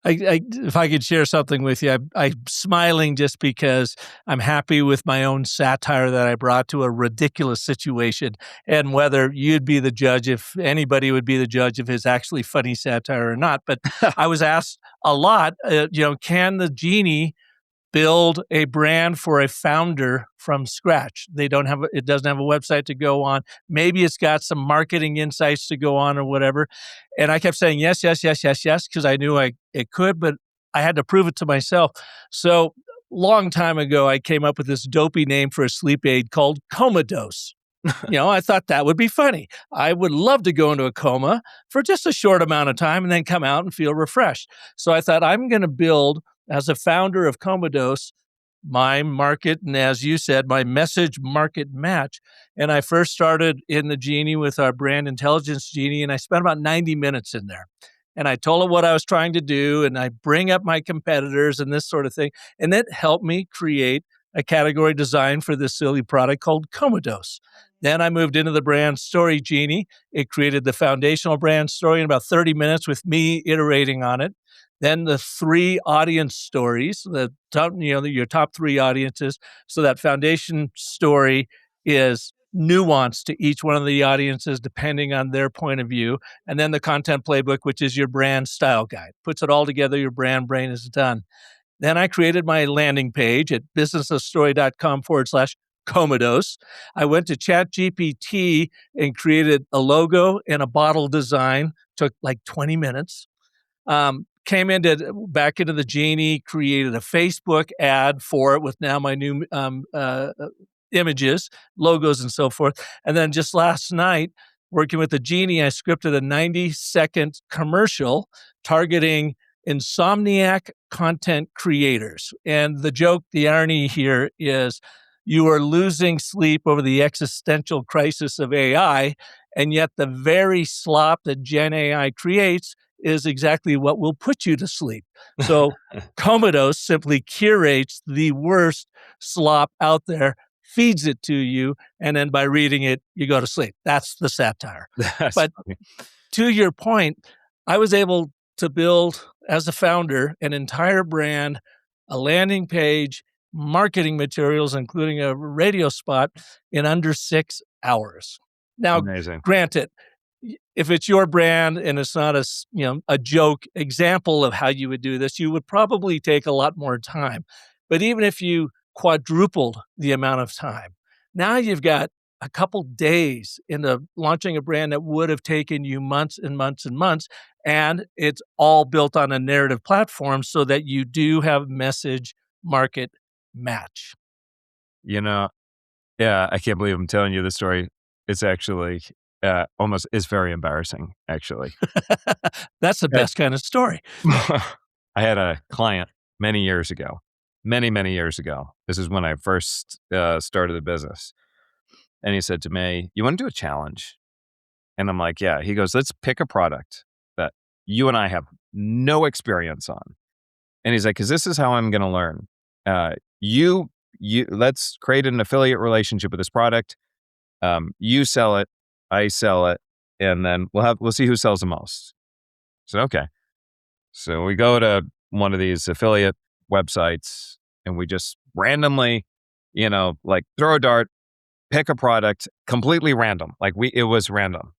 If I could share something with you, I'm smiling just because I'm happy with my own satire that I brought to a ridiculous situation, and whether you'd be the judge, if anybody would be the judge if it's actually funny satire or not. But I was asked a lot, can the genie build a brand for a founder from scratch? It doesn't have a website to go on. Maybe it's got some marketing insights to go on or whatever. And I kept saying yes, yes, yes, yes, yes, because I knew it could, but I had to prove it to myself. So long time ago, I came up with this dopey name for a sleep aid called Comatose. I thought that would be funny. I would love to go into a coma for just a short amount of time and then come out and feel refreshed. So I thought I'm going to build, as a founder of Comatose, my market, and as you said, my message market match. And I first started in the Genie with our brand intelligence Genie, and I spent about 90 minutes in there. And I told it what I was trying to do, and I bring up my competitors and this sort of thing. And it helped me create a category design for this silly product called Comatose. Then I moved into the brand story Genie. It created the foundational brand story in about 30 minutes with me iterating on it. Then the 3 audience stories, the top, your top 3 audiences. So that foundation story is nuanced to each one of the audiences depending on their point of view. And then the content playbook, which is your brand style guide, puts it all together. Your brand brain is done. Then I created my landing page at businessofstory.com/Comatose. I went to ChatGPT and created a logo and a bottle design. Took like 20 minutes. Came back into the Genie, created a Facebook ad for it with now my new images, logos, and so forth. And then just last night, working with the Genie, I scripted a 90-second commercial targeting insomniac content creators. And the irony here is you are losing sleep over the existential crisis of AI, and yet the very slop that Gen AI creates is exactly what will put you to sleep. So Comatose simply curates the worst slop out there, feeds it to you, and then by reading it, you go to sleep. That's the satire. That's But funny. to your point, I was able to build, as a founder, an entire brand, a landing page, marketing materials, including a radio spot, in under 6 hours. Now, Amazing. granted, if it's your brand and it's not a joke example of how you would do this, you would probably take a lot more time. But even if you quadrupled the amount of time, now you've got a couple days into launching a brand that would have taken you months and months and months. And it's all built on a narrative platform so that you do have message market match. Yeah, I can't believe I'm telling you this story. It's actually it's very embarrassing, actually. That's the best kind of story. I had a client many years ago. Many years ago. This is when I first started the business. And he said to me, you want to do a challenge? And I'm like, yeah. He goes, let's pick a product that you and I have no experience on. And he's like, because this is how I'm going to learn. Let's create an affiliate relationship with this product. You sell it, I sell it, and then we'll see who sells the most. So okay. So we go to one of these affiliate websites and we just randomly, throw a dart, pick a product completely random. Like it was random.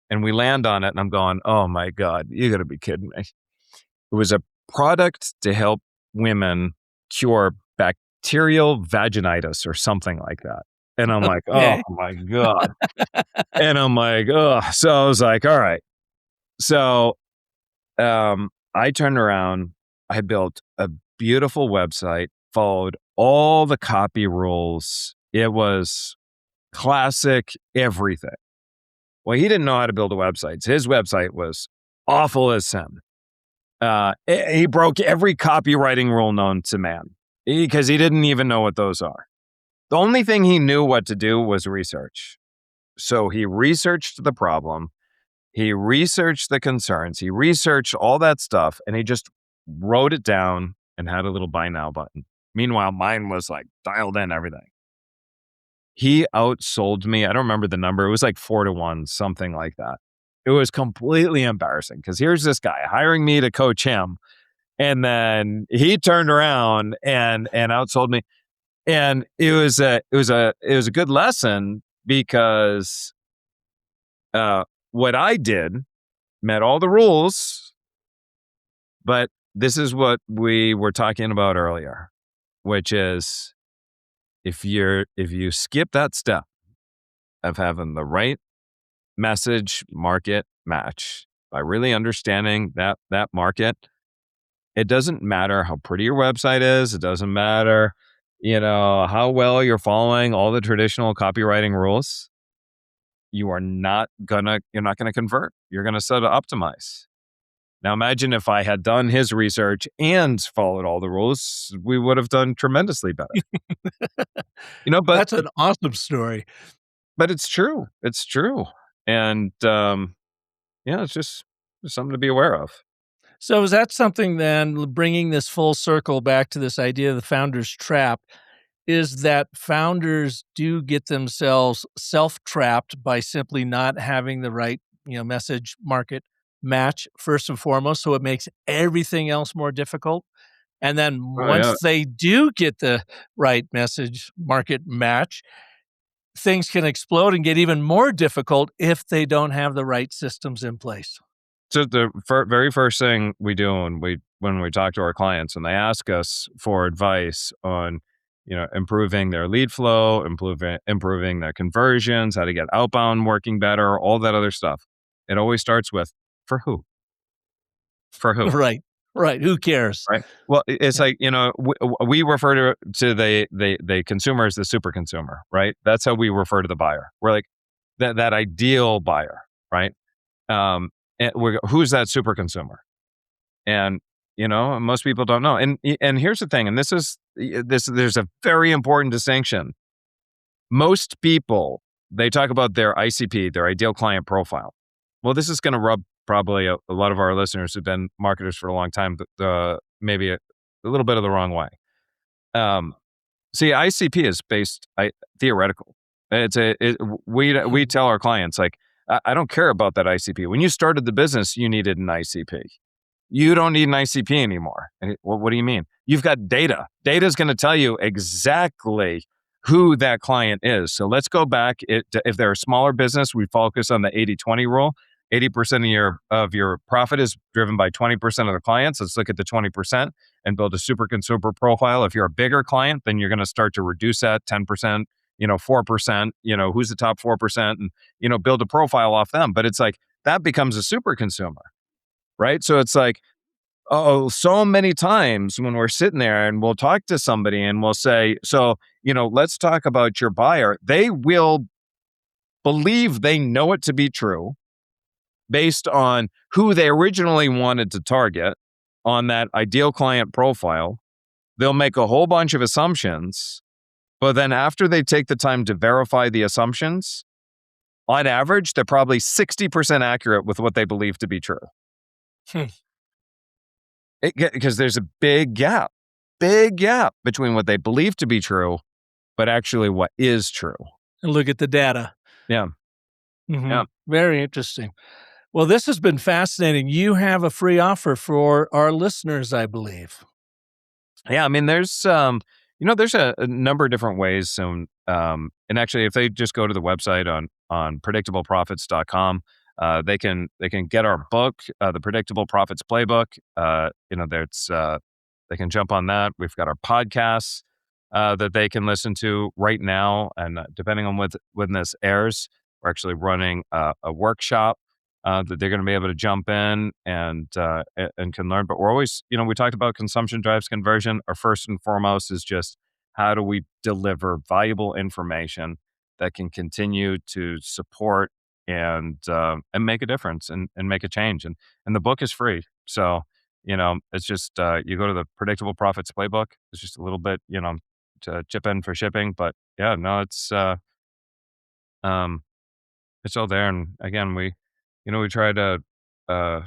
And we land on it and I'm going, oh my God, you gotta be kidding me. It was a product to help women cure bacterial vaginitis or something like that. And I'm like, oh Okay. my God. And I'm like, oh, so I was like, all right. So I turned around, I built a beautiful website, followed all the copy rules. It was classic everything. Well, he didn't know how to build a website. His website was awful as sin. He broke every copywriting rule known to man because he didn't even know what those are. The only thing he knew what to do was research. So he researched the problem. He researched the concerns. He researched all that stuff and he just wrote it down and had a little buy now button. Meanwhile, mine was like dialed in everything. He outsold me. I don't remember the number. It was like 4-1, something like that. It was completely embarrassing because here's this guy hiring me to coach him. And then he turned around and outsold me. And it was a good lesson because what I did met all the rules, but this is what we were talking about earlier, which is if you skip that step of having the right message market match by really understanding that market, it doesn't matter how pretty your website is. It doesn't matter, how well you're following all the traditional copywriting rules. You're not gonna convert. You're gonna set optimize. Now imagine if I had done his research and followed all the rules, we would have done tremendously better. But That's an awesome story. but it's true. It's true. And it's just something to be aware of. So is that something then, bringing this full circle back to this idea of the founder's trap, is that founders do get themselves self-trapped by simply not having the right, message market match first and foremost, so it makes everything else more difficult. And then Oh yeah. once they do get the right message market match, things can explode and get even more difficult if they don't have the right systems in place. So the very first thing we do when we talk to our clients and they ask us for advice on, improving their lead flow, improving their conversions, how to get outbound working better, all that other stuff. It always starts with, for who? For who? Right. Right. Who cares? Right. Well, it's Yeah. like, we refer to the consumer as the super consumer, right? That's how we refer to the buyer. We're like that ideal buyer, right? And who's that super consumer? And most people don't know. And here's the thing. And there's a very important distinction. Most people, they talk about their ICP, their ideal client profile. Well, this is going to rub probably a lot of our listeners who've been marketers for a long time, maybe a little bit of the wrong way. See, ICP is based theoretical. We tell our clients, like, I don't care about that ICP. When you started the business, you needed an ICP. You don't need an ICP anymore. Well, what do you mean? You've got data. Data is going to tell you exactly who that client is. So let's go back. If they're a smaller business, we focus on the 80-20 rule. 80% of your profit is driven by 20% of the clients. Let's look at the 20% and build a super consumer profile. If you're a bigger client, then you're going to start to reduce that 10%, 4%, who's the top 4%, and, build a profile off them. But it's like, that becomes a super consumer, right? So it's like, so many times when we're sitting there and we'll talk to somebody and we'll say, so, let's talk about your buyer. They will believe they know it to be true based on who they originally wanted to target on that ideal client profile. They'll make a whole bunch of assumptions, but then after they take the time to verify the assumptions, on average, they're probably 60% accurate with what they believe to be true. Because there's a big gap between what they believe to be true, but actually what is true. And look at the data. Yeah. Mm-hmm. Yeah. Very interesting. Well, this has been fascinating. You have a free offer for our listeners, I believe. Yeah. I mean, there's a number of different ways And actually, if they just go to the website on predictableprofits.com, they can get our book, the Predictable Profits Playbook. They can jump on that. We've got our podcasts that they can listen to right now, and depending on when this airs, we're actually running a workshop that they're going to be able to jump in and can learn. But we're always, we talked about consumption drives conversion. Our first and foremost is just how do we deliver valuable information that can continue to support and make a difference and make a change. And the book is free. So, it's just, you go to the Predictable Profits Playbook. It's just a little bit, to chip in for shipping, but yeah, no, it's all there. And again, we try to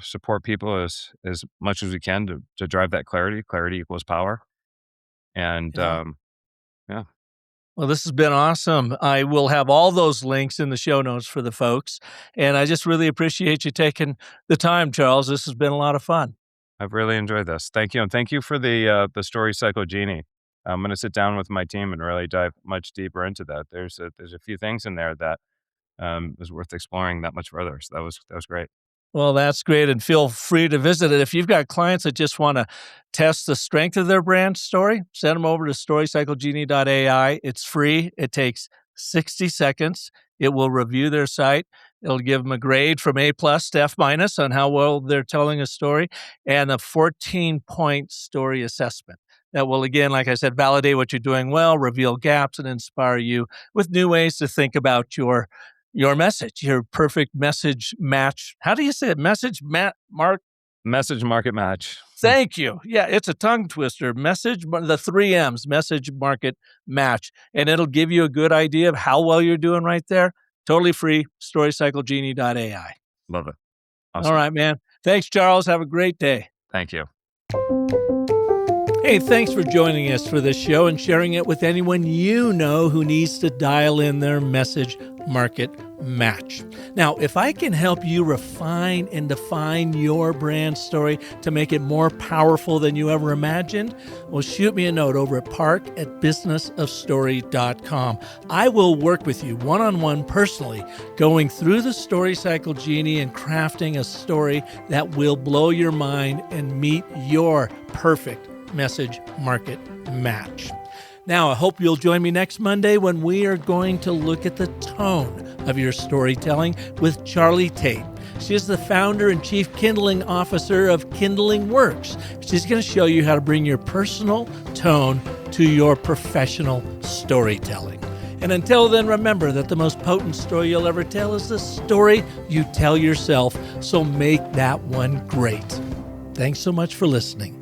support people as much as we can to drive that clarity. Clarity equals power. And Yeah. yeah. Well, this has been awesome. I will have all those links in the show notes for the folks. And I just really appreciate you taking the time, Charles. This has been a lot of fun. I've really enjoyed this. Thank you. And thank you for the Story Cycle Genie. I'm going to sit down with my team and really dive much deeper into that. There's a few things in there that is worth exploring that much further. So that was great. Well, that's great. And feel free to visit it. If you've got clients that just want to test the strength of their brand story, send them over to storycyclegenie.ai. It's free. It takes 60 seconds. It will review their site. It'll give them a grade from A+ to F- on how well they're telling a story, and a 14-point story assessment that will, again, like I said, validate what you're doing well, reveal gaps, and inspire you with new ways to think about your message, your perfect message match. How do you say it? Message mark? Message market match. Thank you. Yeah, it's a tongue twister. The 3 M's, message market match. And it'll give you a good idea of how well you're doing right there. Totally free. Storycyclegenie.ai. Love it. Awesome. All right, man. Thanks, Charles. Have a great day. Thank you. Hey, thanks for joining us for this show and sharing it with anyone you know who needs to dial in their message market match. Now, if I can help you refine and define your brand story to make it more powerful than you ever imagined, well, shoot me a note over at park@businessofstory.com. I will work with you one-on-one personally, going through the Story Cycle Genie and crafting a story that will blow your mind and meet your perfect message market match. Now, I hope you'll join me next Monday when we are going to look at the tone of your storytelling with Charlie Tate. She is the founder and chief kindling officer of Kindling Works. She's going to show you how to bring your personal tone to your professional storytelling. And until then, remember that the most potent story you'll ever tell is the story you tell yourself. So make that one great. Thanks so much for listening.